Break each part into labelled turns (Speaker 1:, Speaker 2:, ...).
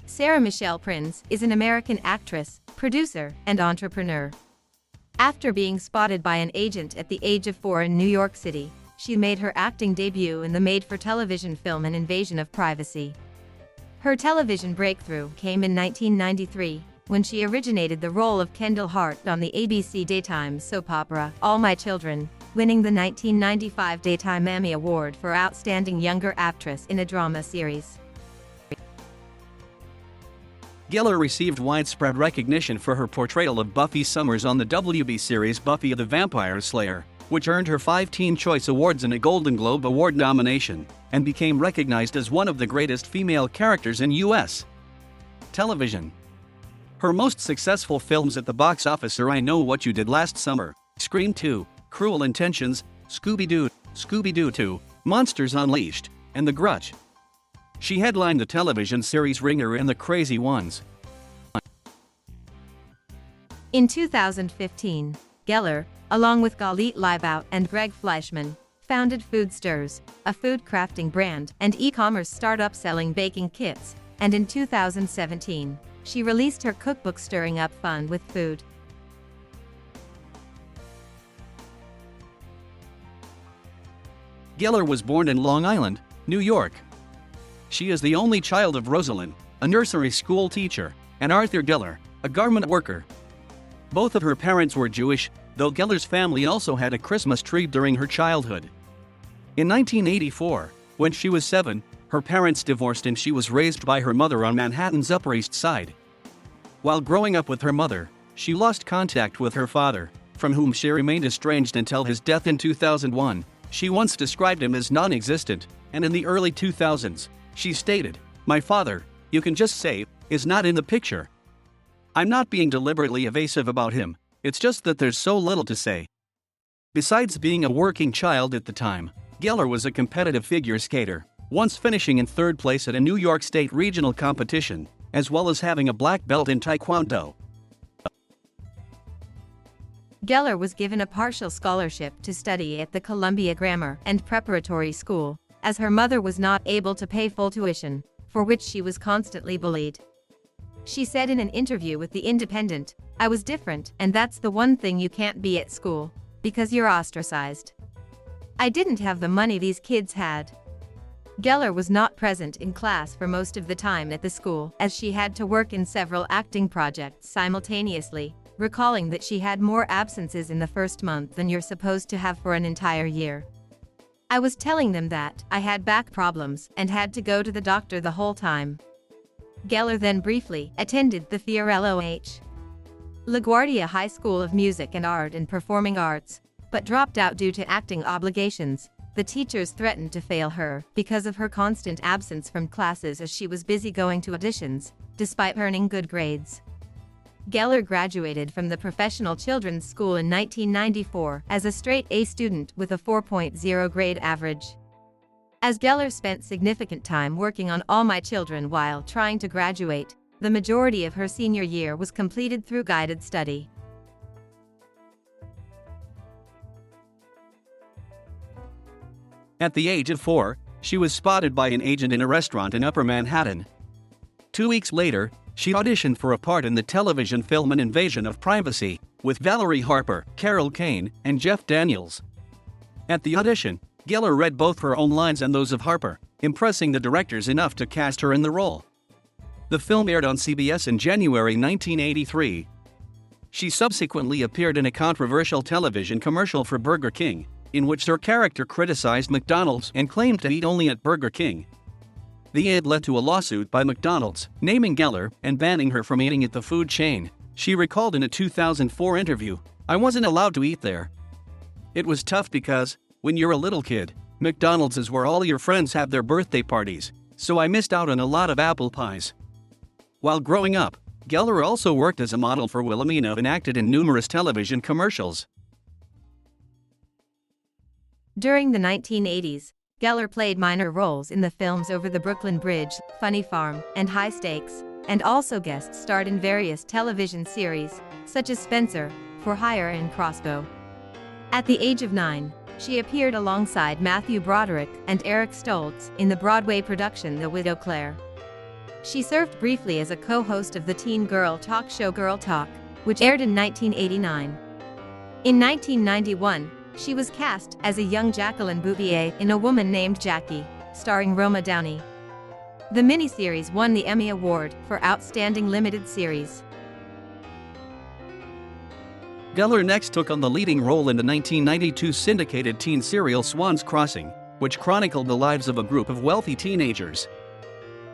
Speaker 1: Sarah Michelle Prinz is an American actress, producer, and entrepreneur. After being spotted by an agent at the age of 4 in New York City, she made her acting debut in the made-for-television film An Invasion of Privacy. Her television breakthrough came in 1993, when she originated the role of Kendall Hart on the ABC daytime soap opera All My Children, winning the 1995 Daytime Emmy Award for Outstanding Younger Actress in a Drama Series.
Speaker 2: Gellar received widespread recognition for her portrayal of Buffy Summers on the WB series Buffy the Vampire Slayer, which earned her 5 Teen Choice Awards and a Golden Globe Award nomination, and became recognized as one of the greatest female characters in U.S. television. Her most successful films at the box office are I Know What You Did Last Summer, Scream 2, Cruel Intentions, Scooby-Doo, Scooby-Doo 2, Monsters Unleashed, and The Grudge. She headlined the television series Ringer and The Crazy Ones.
Speaker 1: In 2015, Gellar, along with Galit Leibout and Greg Fleischman, founded Food Stirs, a food crafting brand and e-commerce startup selling baking kits, and in 2017, she released her cookbook Stirring Up Fun with Food.
Speaker 2: Gellar was born in Long Island, New York. She is the only child of Rosalind, a nursery school teacher, and Arthur Gellar, a garment worker. Both of her parents were Jewish, though Gellar's family also had a Christmas tree during her childhood. In 1984, when she was 7, her parents divorced and she was raised by her mother on Manhattan's Upper East Side. While growing up with her mother, she lost contact with her father, from whom she remained estranged until his death in 2001. She once described him as non-existent, and in the early 2000s, she stated, "My father, you can just say, is not in the picture. I'm not being deliberately evasive about him, it's just that there's so little to say." Besides being a working child at the time, Gellar was a competitive figure skater, once finishing in 3rd place at a New York State regional competition, as well as having a black belt in Taekwondo.
Speaker 1: Gellar was given a partial scholarship to study at the Columbia Grammar and Preparatory School, as her mother was not able to pay full tuition, for which she was constantly bullied. She said in an interview with The Independent, "I was different, and that's the one thing you can't be at school, because you're ostracized. I didn't have the money these kids had." Gellar was not present in class for most of the time at the school, as she had to work in several acting projects simultaneously, recalling that she had more absences in the first month than you're supposed to have for an entire year. "I was telling them that I had back problems and had to go to the doctor the whole time." Gellar then briefly attended the Fiorello H. LaGuardia High School of Music and Art and Performing Arts, but dropped out due to acting obligations. The teachers threatened to fail her because of her constant absence from classes as she was busy going to auditions, despite earning good grades. Gellar graduated from the Professional Children's School in 1994 as a straight A student with a 4.0 grade average. As Gellar spent significant time working on All My Children while trying to graduate, the majority of her senior year was completed through guided study.
Speaker 2: At the age of 4, she was spotted by an agent in a restaurant in Upper Manhattan. 2 weeks later, she auditioned for a part in the television film An Invasion of Privacy, with Valerie Harper, Carol Kane, and Jeff Daniels. At the audition, Gellar read both her own lines and those of Harper, impressing the directors enough to cast her in the role. The film aired on CBS in January 1983. She subsequently appeared in a controversial television commercial for Burger King, in which her character criticized McDonald's and claimed to eat only at Burger King. The ad led to a lawsuit by McDonald's, naming Gellar and banning her from eating at the food chain. She recalled in a 2004 interview, "I wasn't allowed to eat there. It was tough because, when you're a little kid, McDonald's is where all your friends have their birthday parties, so I missed out on a lot of apple pies." While growing up, Gellar also worked as a model for Wilhelmina and acted in numerous television commercials.
Speaker 1: During the 1980s, Gellar played minor roles in the films Over the Brooklyn Bridge, Funny Farm, and High Stakes, and also guest starred in various television series, such as Spencer, For Hire and Crossbow. At the age of 9, she appeared alongside Matthew Broderick and Eric Stoltz in the Broadway production The Widow Clare. She served briefly as a co-host of the teen girl talk show Girl Talk, which aired in 1989. In 1991, she was cast as a young Jacqueline Bouvier in A Woman Named Jackie, starring Roma Downey. The miniseries won the Emmy Award for Outstanding Limited Series.
Speaker 2: Gellar next took on the leading role in the 1992 syndicated teen serial Swan's Crossing, which chronicled the lives of a group of wealthy teenagers.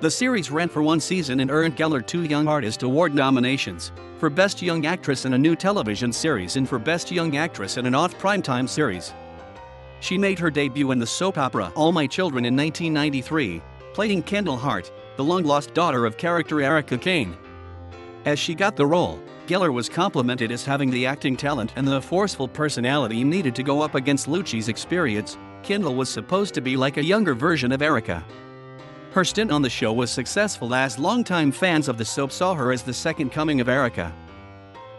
Speaker 2: The series ran for one season and earned Gellar 2 Young Artist Award nominations, for Best Young Actress in a New Television Series and for Best Young Actress in an Off-Primetime Series. She made her debut in the soap opera All My Children in 1993, playing Kendall Hart, the long-lost daughter of character Erica Kane. As she got the role, Gellar was complimented as having the acting talent and the forceful personality needed to go up against Lucci's experience. Kendall was supposed to be like a younger version of Erica. Her stint on the show was successful as longtime fans of the soap saw her as the second coming of Erica.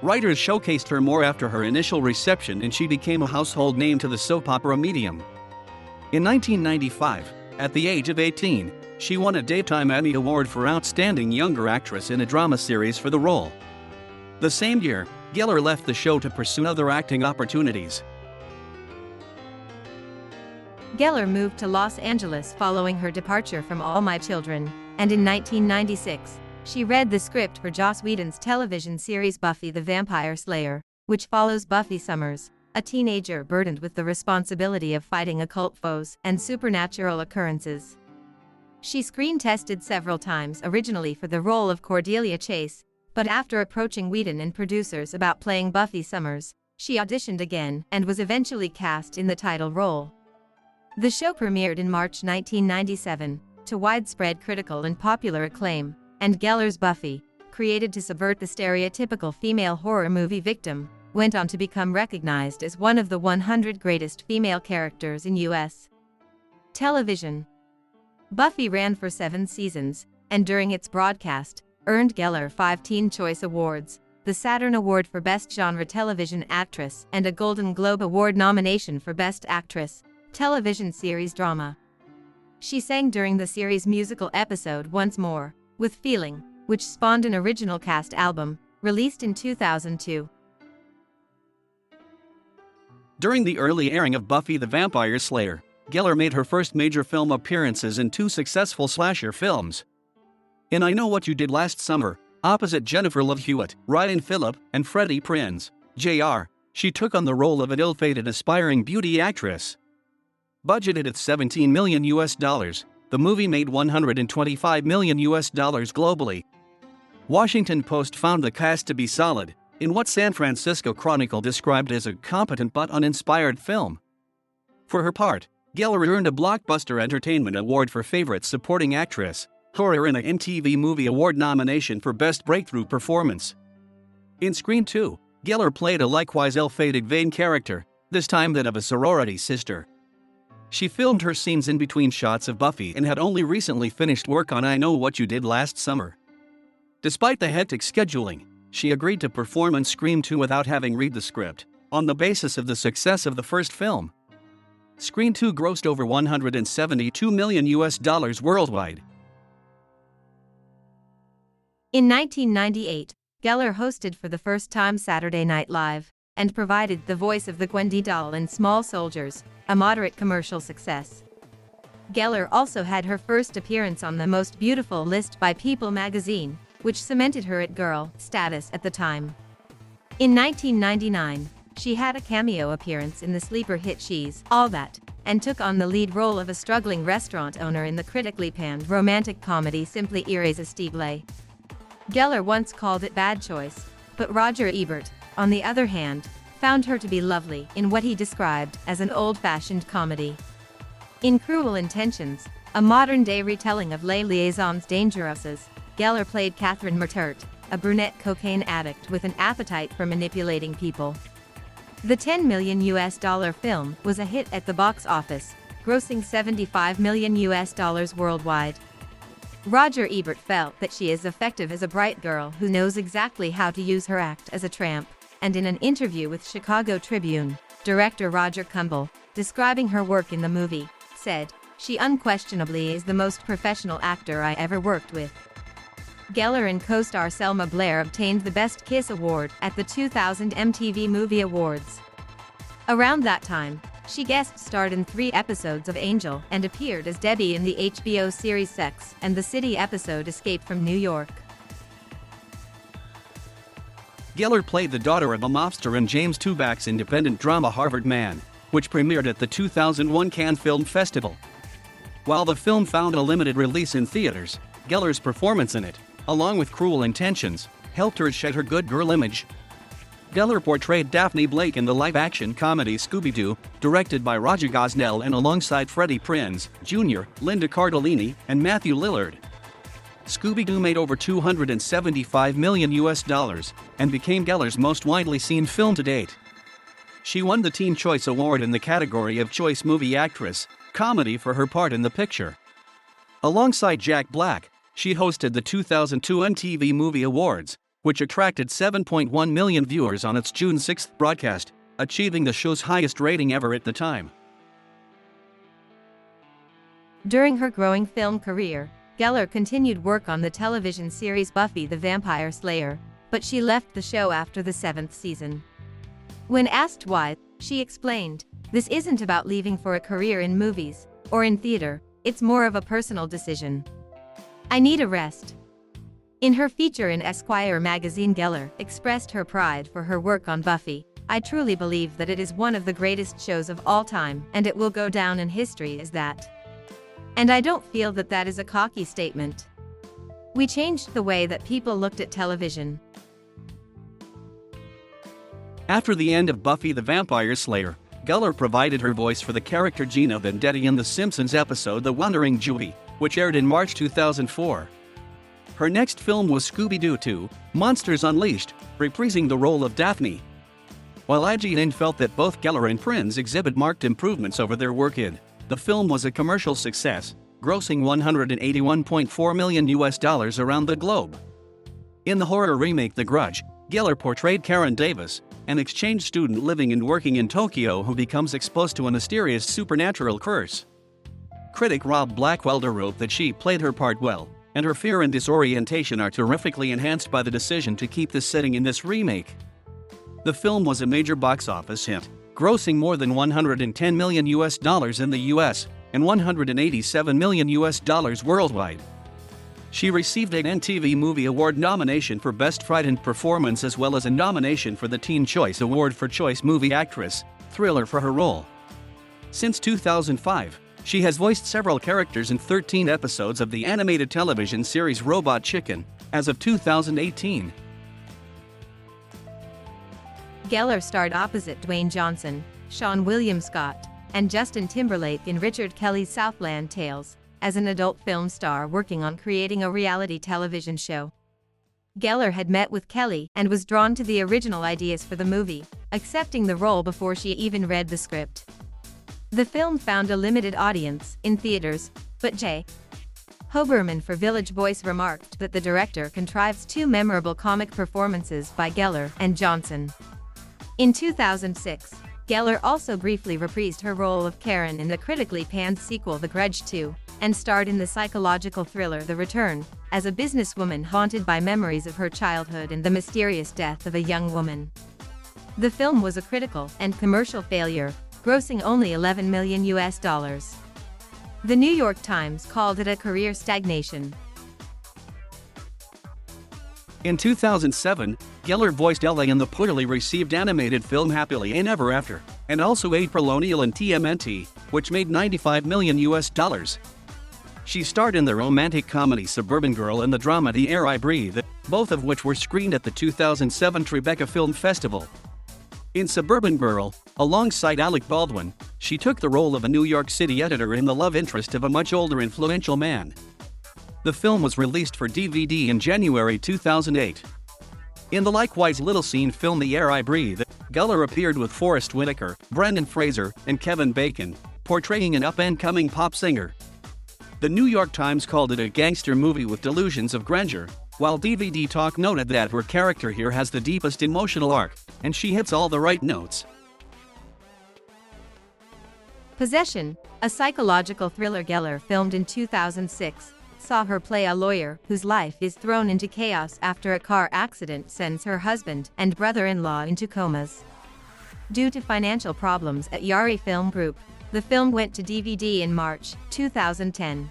Speaker 2: Writers showcased her more after her initial reception and she became a household name to the soap opera medium. In 1995, at the age of 18, she won a Daytime Emmy Award for Outstanding Younger Actress in a Drama Series for the role. The same year, Gellar left the show to pursue other acting opportunities.
Speaker 1: Gellar moved to Los Angeles following her departure from All My Children, and in 1996, she read the script for Joss Whedon's television series Buffy the Vampire Slayer, which follows Buffy Summers, a teenager burdened with the responsibility of fighting occult foes and supernatural occurrences. She screen-tested several times originally for the role of Cordelia Chase, but after approaching Whedon and producers about playing Buffy Summers, she auditioned again and was eventually cast in the title role. The show premiered in March 1997, to widespread critical and popular acclaim, and Gellar's Buffy, created to subvert the stereotypical female horror movie victim, went on to become recognized as one of the 100 greatest female characters in U.S. television. Buffy ran for 7 seasons, and during its broadcast, earned Gellar 5 Teen Choice Awards, the Saturn Award for Best Genre Television Actress and a Golden Globe Award nomination for Best Actress, Television Series Drama. She sang during the series' musical episode Once More, with Feeling, which spawned an original cast album, released in 2002.
Speaker 2: During the early airing of Buffy the Vampire Slayer, Gellar made her first major film appearances in 2 successful slasher films. In I Know What You Did Last Summer, opposite Jennifer Love Hewitt, Ryan Phillip, and Freddie Prinze, Jr., she took on the role of an ill-fated aspiring beauty actress. Budgeted at $17 million, the movie made $125 million globally. Washington Post found the cast to be solid, in what San Francisco Chronicle described as a competent but uninspired film. For her part, Gellar earned a Blockbuster Entertainment Award for Favorite Supporting Actress, Horror and a MTV Movie Award nomination for Best Breakthrough Performance. In Scream 2, Gellar played a likewise ill-fated vain character, this time that of a sorority sister. She filmed her scenes in between shots of Buffy and had only recently finished work on I Know What You Did Last Summer. Despite the hectic scheduling, she agreed to perform in Scream 2 without having read the script, on the basis of the success of the first film. Scream 2 grossed over $172 million worldwide.
Speaker 1: In 1998, Gellar hosted for the first time Saturday Night Live, and provided the voice of the Gwendy doll in Small Soldiers, a moderate commercial success. Gellar also had her first appearance on the Most Beautiful list by People magazine, which cemented her it girl status at the time. In 1999, she had a cameo appearance in the sleeper hit She's All That, and took on the lead role of a struggling restaurant owner in the critically panned romantic comedy Simply Irresistible. Gellar once called it bad choice, but Roger Ebert, on the other hand, found her to be lovely in what he described as an old-fashioned comedy. In Cruel Intentions, a modern-day retelling of Les Liaisons Dangereuses, Gellar played Catherine Mertert, a brunette cocaine addict with an appetite for manipulating people. The $10 million film was a hit at the box office, grossing $75 million worldwide. Roger Ebert felt that she is effective as a bright girl who knows exactly how to use her act as a tramp, and in an interview with Chicago Tribune, director Roger Kumble, describing her work in the movie, said, "She unquestionably is the most professional actor I ever worked with. Gellar and co-star Selma Blair obtained the Best Kiss award at the 2000 MTV Movie Awards. Around that time, she guest-starred in 3 episodes of Angel and appeared as Debbie in the HBO series Sex and the City episode Escape from New York.
Speaker 2: Gellar played the daughter of a mobster in James Toback's independent drama Harvard Man, which premiered at the 2001 Cannes Film Festival. While the film found a limited release in theaters, Gellar's performance in it, along with Cruel Intentions, helped her shed her good girl image. Gellar portrayed Daphne Blake in the live-action comedy Scooby-Doo, directed by Roger Gosnell and alongside Freddie Prinze, Jr., Linda Cardellini, and Matthew Lillard. Scooby-Doo made over $275 million and became Gellar's most widely seen film to date. She won the Teen Choice Award in the category of Choice Movie Actress, Comedy for her part in the picture. Alongside Jack Black, she hosted the 2002 MTV Movie Awards, which attracted 7.1 million viewers on its June 6 broadcast, achieving the show's highest rating ever at the time.
Speaker 1: During her growing film career, Gellar continued work on the television series Buffy the Vampire Slayer, but she left the show after the 7th season. When asked why, she explained, "This isn't about leaving for a career in movies or in theater, it's more of a personal decision. I need a rest." In her feature in Esquire magazine, Gellar expressed her pride for her work on Buffy. "I truly believe that it is one of the greatest shows of all time, and it will go down in history as that. And I don't feel that that is a cocky statement. We changed the way that people looked at television."
Speaker 2: After the end of Buffy the Vampire Slayer, Gellar provided her voice for the character Gina Vendetti in The Simpsons episode The Wandering Jewy, which aired in March 2004. Her next film was Scooby-Doo 2, Monsters Unleashed, reprising the role of Daphne. While IGN felt that both Gellar and Prinze exhibit marked improvements over their work in, the film was a commercial success, grossing $181.4 million around the globe. In the horror remake The Grudge, Gellar portrayed Karen Davis, an exchange student living and working in Tokyo who becomes exposed to a mysterious supernatural curse. Critic Rob Blackwelder wrote that she played her part well, and her fear and disorientation are terrifically enhanced by the decision to keep the setting in this remake. The film was a major box office hit, grossing more than $110 million in the US and $187 million worldwide. She received an MTV Movie Award nomination for Best Frightened Performance as well as a nomination for the Teen Choice Award for Choice Movie Actress, Thriller for her role. Since 2005, she has voiced several characters in 13 episodes of the animated television series Robot Chicken, as of 2018.
Speaker 1: Gellar starred opposite Dwayne Johnson, Sean William Scott, and Justin Timberlake in Richard Kelly's Southland Tales, as an adult film star working on creating a reality television show. Gellar had met with Kelly and was drawn to the original ideas for the movie, accepting the role before she even read the script. The film found a limited audience in theaters, but J. Hoberman for Village Voice remarked that the director contrives 2 memorable comic performances by Gellar and Johnson. In 2006, Gellar also briefly reprised her role of Karen in the critically panned sequel The Grudge 2, and starred in the psychological thriller The Return, as a businesswoman haunted by memories of her childhood and the mysterious death of a young woman. The film was a critical and commercial failure, grossing only $11 million. The New York Times called it a career stagnation.
Speaker 2: In 2007, Gellar voiced Ella in the poorly received animated film Happily Ever After, and also April O'Neil in TMNT, which made $95 million. She starred in the romantic comedy Suburban Girl and the drama The Air I Breathe, both of which were screened at the 2007 Tribeca Film Festival. In Suburban Girl, alongside Alec Baldwin, she took the role of a New York City editor and the love interest of a much older influential man. The film was released for DVD in January 2008. In the likewise little-seen film The Air I Breathe, Gellar appeared with Forrest Whitaker, Brendan Fraser, and Kevin Bacon, portraying an up-and-coming pop singer. The New York Times called it a gangster movie with delusions of grandeur, while DVD Talk noted that her character here has the deepest emotional arc, and she hits all the right notes.
Speaker 1: Possession, a psychological thriller Gellar filmed in 2006, saw her play a lawyer whose life is thrown into chaos after a car accident sends her husband and brother-in-law into comas. Due to financial problems at Yari Film Group, the film went to DVD in March 2010.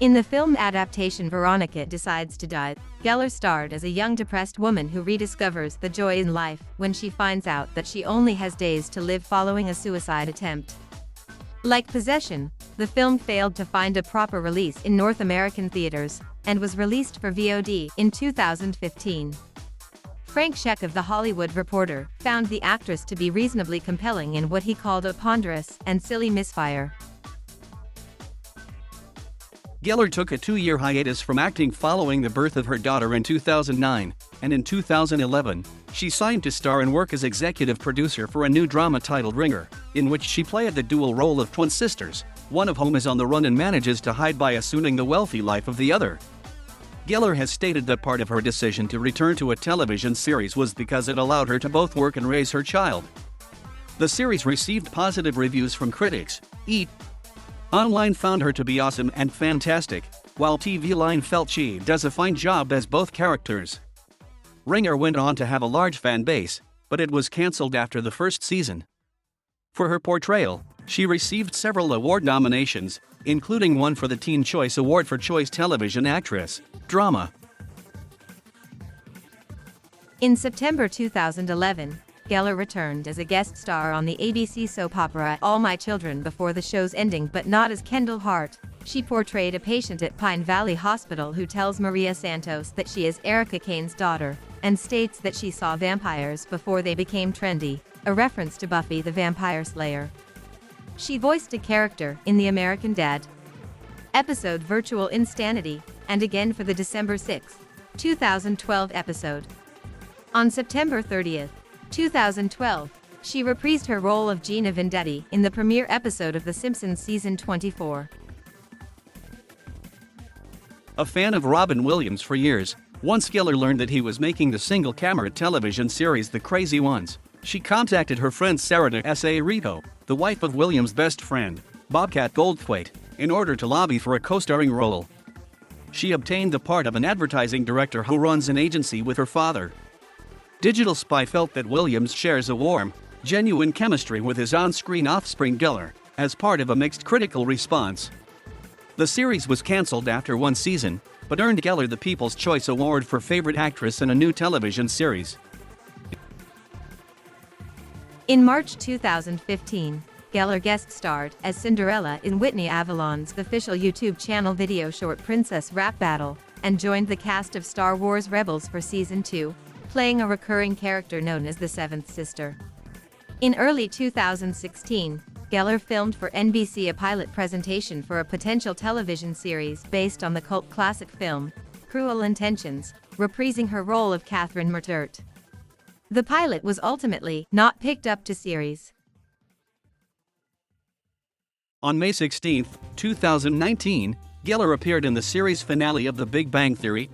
Speaker 1: In the film adaptation Veronica Decides to Die, Gellar starred as a young depressed woman who rediscovers the joy in life when she finds out that she only has days to live following a suicide attempt. Like Possession, the film failed to find a proper release in North American theaters, and was released for VOD in 2015. Frank Scheck of The Hollywood Reporter found the actress to be reasonably compelling in what he called a ponderous and silly misfire.
Speaker 2: Gellar took a 2-year hiatus from acting following the birth of her daughter in 2009, and in 2011, she signed to star and work as executive producer for a new drama titled Ringer, in which she played the dual role of twin sisters, one of whom is on the run and manages to hide by assuming the wealthy life of the other. Gellar has stated that part of her decision to return to a television series was because it allowed her to both work and raise her child. The series received positive reviews from critics. Online found her to be awesome and fantastic, while TV Line felt she does a fine job as both characters. Ringer went on to have a large fan base, but it was cancelled after the first season. For her portrayal, she received several award nominations, including one for the Teen Choice Award for Choice Television Actress, Drama.
Speaker 1: In September 2011, Gellar returned as a guest star on the ABC soap opera All My Children before the show's ending, but not as Kendall Hart. She portrayed a patient at Pine Valley Hospital who tells Maria Santos that she is Erica Kane's daughter, and states that she saw vampires before they became trendy, a reference to Buffy the Vampire Slayer. She voiced a character in the American Dad episode Virtual Insanity, and again for the December 6, 2012 episode. On September 30, 2012, she reprised her role of Gina Vendetti in the premiere episode of The Simpsons season 24.
Speaker 2: A fan of Robin Williams for years, once Gellar learned that he was making the single-camera television series The Crazy Ones, she contacted her friend Sarah S.A. Rito, the wife of Williams' best friend, Bobcat Goldthwait, in order to lobby for a co-starring role. She obtained the part of an advertising director who runs an agency with her father. Digital Spy felt that Williams shares a warm, genuine chemistry with his on-screen offspring Gellar, as part of a mixed critical response. The series was cancelled after one season, but earned Gellar the People's Choice Award for Favorite Actress in a new television series.
Speaker 1: In March 2015, Gellar guest starred as Cinderella in Whitney Avalon's official YouTube channel video short Princess Rap Battle, and joined the cast of Star Wars Rebels for Season 2, playing a recurring character known as the Seventh Sister. In early 2016, Gellar filmed for NBC a pilot presentation for a potential television series based on the cult classic film, Cruel Intentions, reprising her role of Catherine Mertert. The pilot was ultimately not picked up to series.
Speaker 2: On May 16, 2019, Gellar appeared in the series finale of The Big Bang Theory.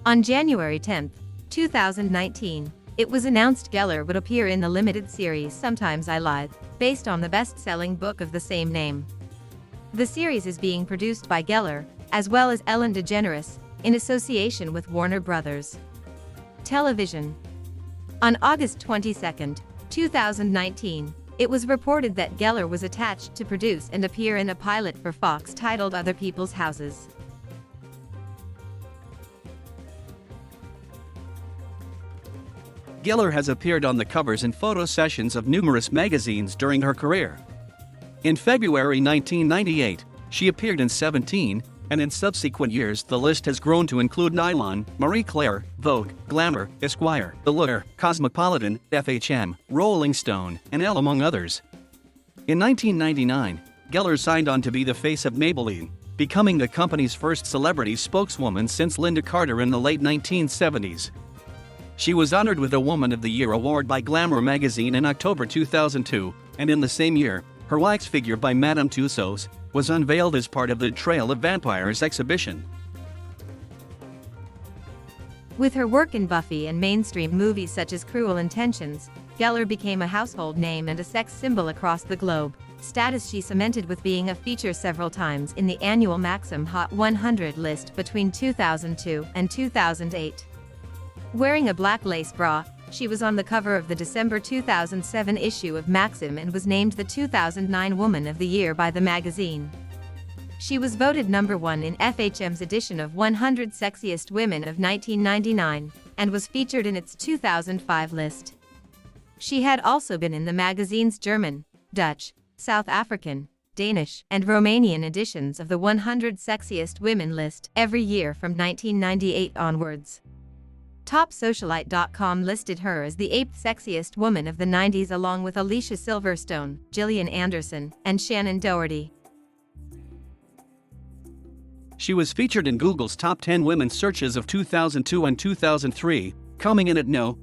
Speaker 1: On January 10, 2019, it was announced Gellar would appear in the limited series Sometimes I Lie, based on the best-selling book of the same name. The series is being produced by Gellar, as well as Ellen DeGeneres, in association with Warner Brothers Television. On August 22, 2019, it was reported that Gellar was attached to produce and appear in a pilot for Fox titled Other People's Houses.
Speaker 2: Gellar has appeared on the covers and photo sessions of numerous magazines during her career. In February 1998, she appeared in 17, and in subsequent years the list has grown to include Nylon, Marie Claire, Vogue, Glamour, Esquire, The Looker, Cosmopolitan, FHM, Rolling Stone, and Elle among others. In 1999, Gellar signed on to be the face of Maybelline, becoming the company's first celebrity spokeswoman since Linda Carter in the late 1970s. She was honored with a Woman of the Year award by Glamour magazine in October 2002, and in the same year, her wax figure by Madame Tussauds was unveiled as part of the Trail of Vampires exhibition.
Speaker 1: With her work in Buffy and mainstream movies such as Cruel Intentions, Gellar became a household name and a sex symbol across the globe, status she cemented with being a feature several times in the annual Maxim Hot 100 list between 2002 and 2008. Wearing a black lace bra, she was on the cover of the December 2007 issue of Maxim and was named the 2009 Woman of the Year by the magazine. She was voted number 1 in FHM's edition of 100 Sexiest Women of 1999, and was featured in its 2005 list. She had also been in the magazine's German, Dutch, South African, Danish, and Romanian editions of the 100 Sexiest Women list every year from 1998 onwards. TopSocialite.com listed her as the 8th sexiest woman of the 90s along with Alicia Silverstone, Gillian Anderson, and Shannon Doherty.
Speaker 2: She was featured in Google's Top 10 Women searches of 2002 and 2003, coming in at No.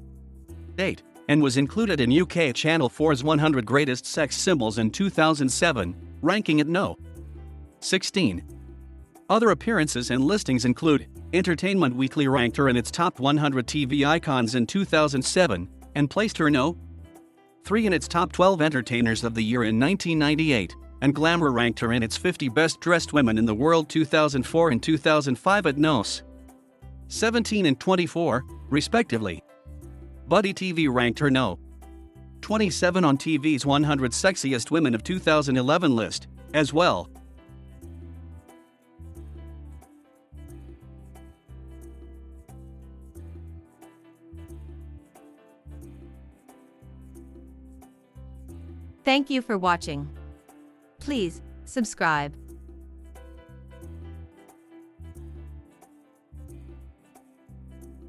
Speaker 2: 8, and was included in UK Channel 4's 100 Greatest Sex Symbols in 2007, ranking at No. 16. Other appearances and listings include Entertainment Weekly ranked her in its top 100 TV icons in 2007, and placed her No. 3 in its top 12 entertainers of the year in 1998, and Glamour ranked her in its 50 best dressed women in the world 2004 and 2005 at Nos. 17 and 24, respectively. Buddy TV ranked her No. 27 on TV's 100 Sexiest Women of 2011 list, as well.
Speaker 1: Thank you for watching. Please subscribe.